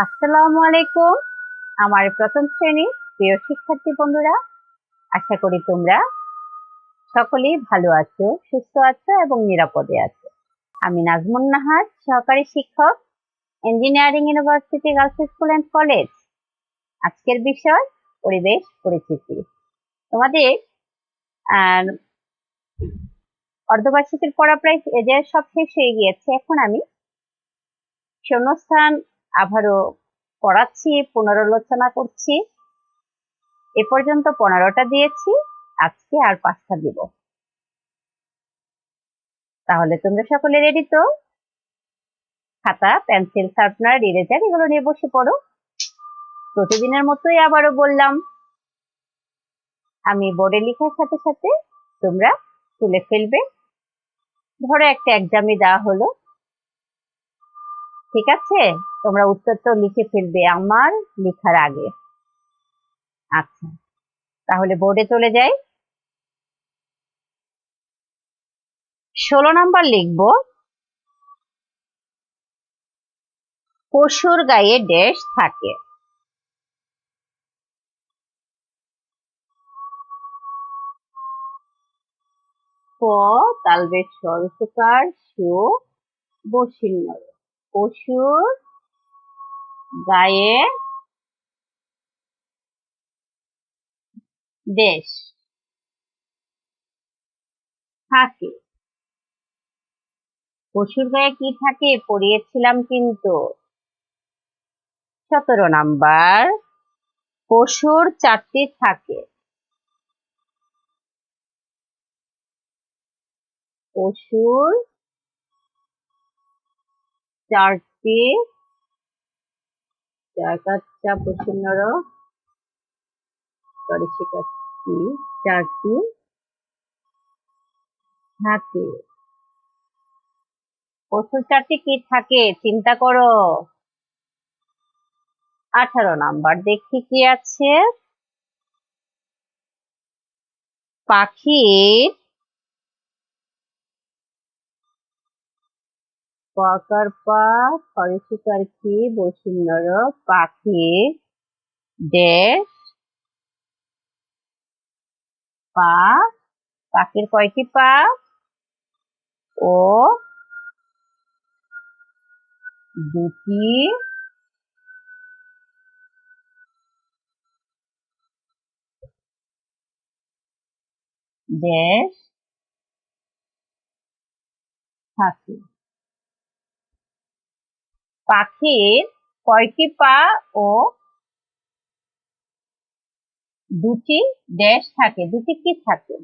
আসসালামু আলাইকুম। আমার প্রথম শ্রেণীর প্রিয় শিক্ষার্থী বন্ধুরা, আশা করি তোমরা সকলেই ভালো আছো, সুস্থ আছো এবং নিরাপদে আছো। আমি নাজমুন নাহার, সহকারী শিক্ষক, engineering university girls school and college. আজকের বিষয় পরিবেশ পরিচিতি। তোমাদের অর্ধবার্ষিকীর পড়া প্রায় সব শেষ হয়ে গিয়েছে। এখন আমি শূন্যস্থান আবারও পড়াচ্ছি, পুনরালোচনা করছি। এ পর্যন্ত 15টা দিয়েছি, আজকে আর 5টা দিব। তাহলে তোমরা সকলে রেডি তো? খাতা, পেন্সিল, শার্পনার, ইরেজার এগুলো নিয়ে বসে পড়ো। প্রতিদিনের মতোই আবারও বললাম, আমি বোর্ডে লেখার সাথে সাথে তোমরা তুলে ফেলবে। ধরো একটা এক্সামে দেওয়া হলো, ঠিক আছে? তোমরা উত্তর তো লিখে ফেলবে আমার লেখার আগে। আচ্ছা, তাহলে বোর্ডে চলে যাই। 16 নাম্বার লিখবো, পশুর গায়ে ড্যাশ থাকে। ক তালবের স্বরূপকার, সু বসিন্য। পশুর গায়ে ড্যাশ থাকে। পশুর গায়ে কি থাকে পড়িয়েছিলাম কিন্তু। 17 নাম্বার, পশুর 4টি থাকে। পশুর 4টি, 4টি থাকে। পশুর 4টি কি থাকে চিন্তা করো। 18 নাম্বার, দেখি কি আছে। পাখির, পকার পা, সরিষিকার কি, বসুন্ধর, পাখির ড্যাশ পা। পাখির কয়টি পা ও 2টি ড্যাশ থাকে। পাখির কয়টি পা ও 2টি ড্যাশ থাকে, 2টি কি থাকে?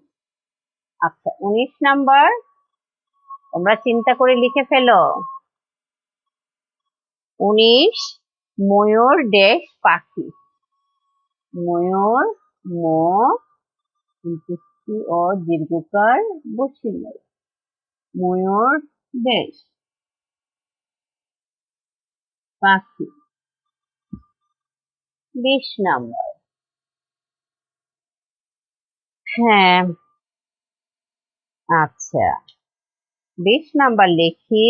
আচ্ছা, 19 নাম্বার, তোমরা চিন্তা করে লিখে ফেলো। 19, ময়ূর ড্যাশ পাখি। ময়ূর, ম ও দীর্ঘকার বসিল। ময়ূর ড্যাশ পাখি। 20 নাম্বার, হ্যাঁ আচ্ছা, 20 নাম্বার লিখি।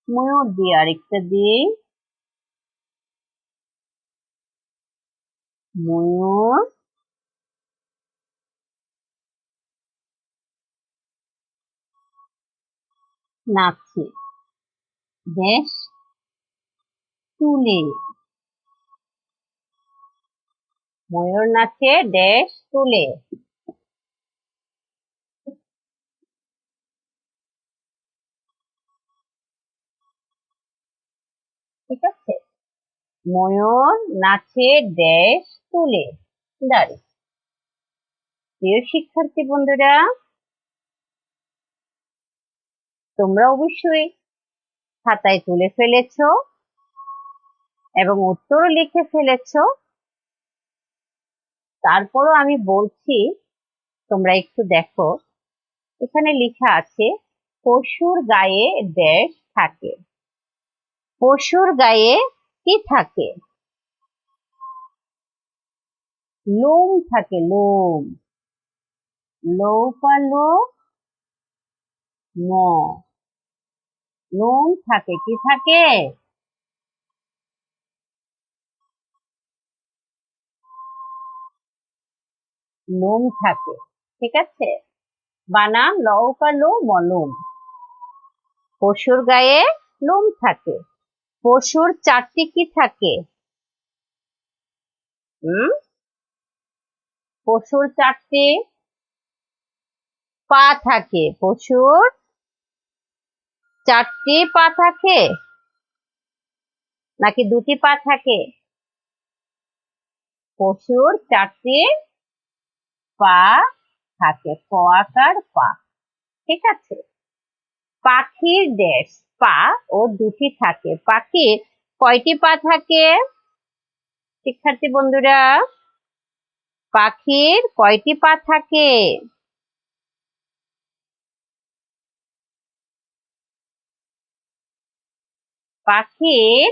ময়ূর দিয়ে আরেকটা দিই। ময়ূর নাচে ড্যাশ তুলে। ময়ূর নাচে ড্যাশ তুলে। ঠিক আছে, ময়ূর নাচে ড্যাশ তুলে। দাঁড়ি। প্রিয় শিক্ষার্থী বন্ধুরা, তোমরা অবশ্যই খাতায় তুলে ফেলেছো এবং উত্তরও লিখে ফেলেছো। তারপরও আমি বলছি, তোমরা একটু দেখো, এখানে লেখা আছে পশুর গায়ে ড্যাশ থাকে। পশুর গায়ে কি থাকে? লোম থাকে, লোম। লৌকালো ম, লোম থাকে, কি থাকে? লোম থাকে, ঠিক আছে। বানান লৌকালো মলম। পশুর গায়ে লোম থাকে। পশুর 4টি কি থাকে? হুম, পশুর 4টি পা থাকে। পশুর 4টি পা থাকে নাকি 2টি পা থাকে? পশুর 4টি পা থাকে, প আকার পা, ঠিক আছে। পাখির ড্যাশ পা ও 2টি থাকে। পাখির কয়টি পা থাকে শিক্ষার্থী বন্ধুরা? পাখির কয়টি পা থাকে? পাখির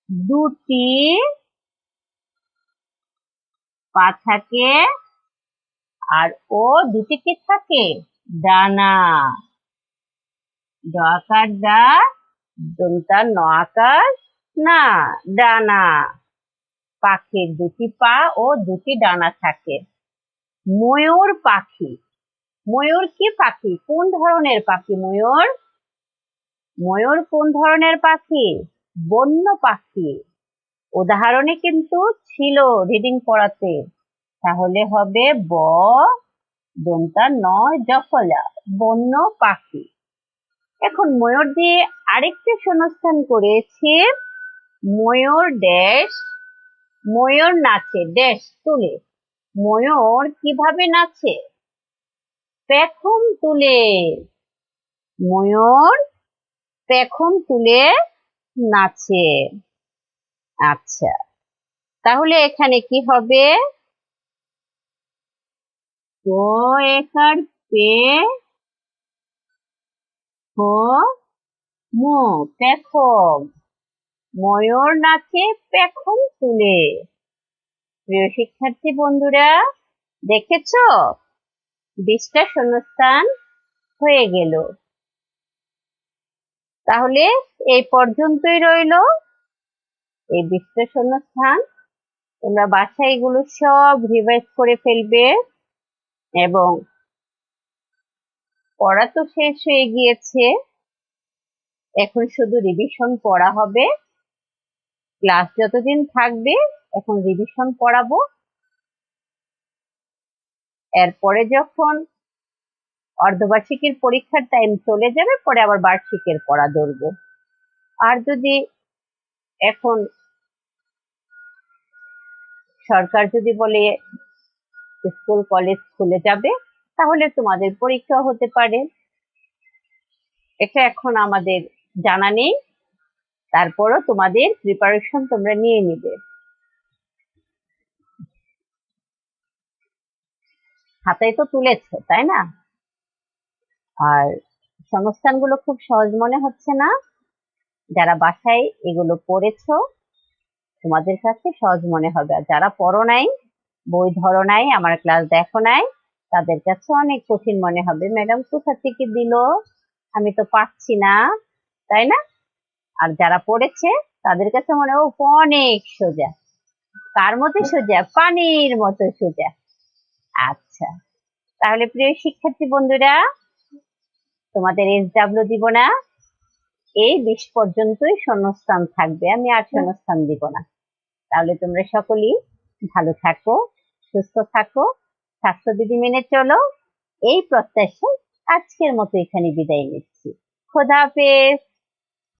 2টি পা থাকে আর ও 2টি কি থাকে? ডানা। ড আকার ডা, দন্তা ন আকার না, ডানা। পাখির 2টি পা ও 2টি ডানা থাকে। ময়ূর পাখি। ময়ূর কি পাখি? কোন ধরনের পাখি ময়ূর? ময়ূর কোন ধরনের পাখি? বন্য পাখি। উদাহরণে কিন্তু ছিল রিডিং পড়াতে, তাহলে হবে ব দন্তা নয় জফলা, বন্য পাখি। এখন ময়ূর দিয়ে আরেকটি শূন্যস্থান করেছি। ময়ূর ড্যাশ, ময়ূর নাচে ড্যাশ তুলে। ময়ূর কিভাবে নাচে? পেখম তুলে। ময়ূর পেখম তুলে নাচে। আচ্ছা, তাহলে এখানে কি হবে? তো একার পে হো মো, পেখম। ময়ূর নাচে পেখম তুলে। প্রিয় শিক্ষার্থী বন্ধুরা, দেখেছো 20টা শূন্যস্থান হয়ে গেল। তাহলে এই পর্যন্তই রইল এই 20টা শূন্যস্থান। তোমরা বাসায় এগুলো সব রিভাইজ করে ফেলবে এবং পড়া তো শেষ হয়ে গিয়েছে, এখন শুধু রিভিশন পড়া হবে। ক্লাস যতদিন থাকবে এখন রিভিশন পড়াবো। এরপরে যখন অর্ধবার্ষিকীর পরীক্ষার টাইম চলে যাবে, পরে আবার বার্ষিকের পড়া ধরবো। আর যদি এখন সরকার যদি বলে স্কুল কলেজ খুলে যাবে, তাহলে তোমাদের পরীক্ষা হতে পারে, এটা এখন আমাদের জানা নেই। তারপরও তোমাদের প্রিপারেশন তোমরা নিয়ে নিবে। খাতায় তো তুলেছো, তাই না? আর সংস্থানগুলো খুব সহজ মনে হচ্ছে না? যারা বাসায় এগুলো পড়েছো তোমাদের কাছে সহজ মনে হবে, আর যারা পড়ো নাই, বই ধরো নাই, আমার ক্লাস দেখো নাই, তাদের কাছে অনেক কঠিন মনে হবে। ম্যাডাম কোথা থেকে দিল, আমি তো পাচ্ছি না, তাই না? আর যারা পড়েছে তাদের কাছে মনে হয় অনেক সোজা। কার মতো সোজা? পানির মতো সোজা। আচ্ছা, তাহলে প্রিয় শিক্ষার্থী বন্ধুরা, তোমাদের SW দিব না, এই 20 পর্যন্তই শূন্যস্থান থাকবে, আমি আর শূন্যস্থান দিব না। তাহলে তোমরা সকলেই ভালো থাকো, সুস্থ থাকো, স্বাস্থ্যবিধি মেনে চলো, এই প্রত্যাশায় আজকের মতো এখানে বিদায় নিচ্ছি। খোদা হাফেজ।